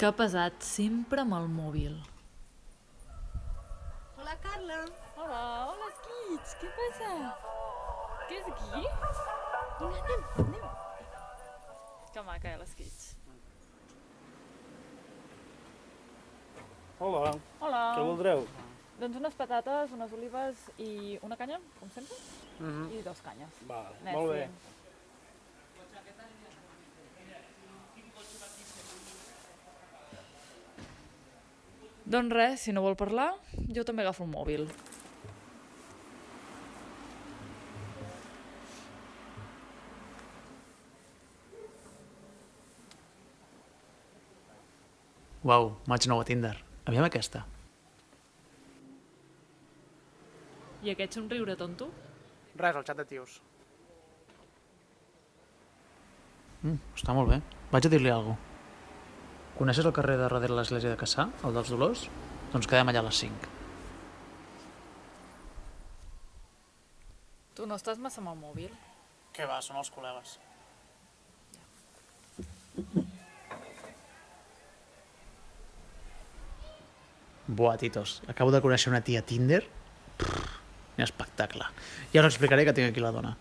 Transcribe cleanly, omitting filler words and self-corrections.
Que pesat, sempre amb el mòbil. Hola, Carla. Hola, Skits, què passa? Què és aquí? Vinga, anem. Que maca, l'Skits. Hola, Hola. què voldreu? Doncs unes patates, unes olives i una canya, com sempre, i 2 canyes. Vale, Merci. molt bé. Doncs res, si no vol parlar, jo també agafo el mòbil. Uau, maig nou a Tinder. Aviam aquesta. I aquest somriure tonto? Res, el xat de tios. Està molt bé. Vaig a dir-li alguna cosa. Coneixes el carrer de darrere l'església de Cassà, el dels Dolors? Doncs quedem allà a les 5. Tu no estàs massa amb el mòbil? Què va, són els col·legues. Buah, titos, acabo de conèixer una tia a Tinder. Quin espectacle. Ja us explicaré que tinc aquí la dona.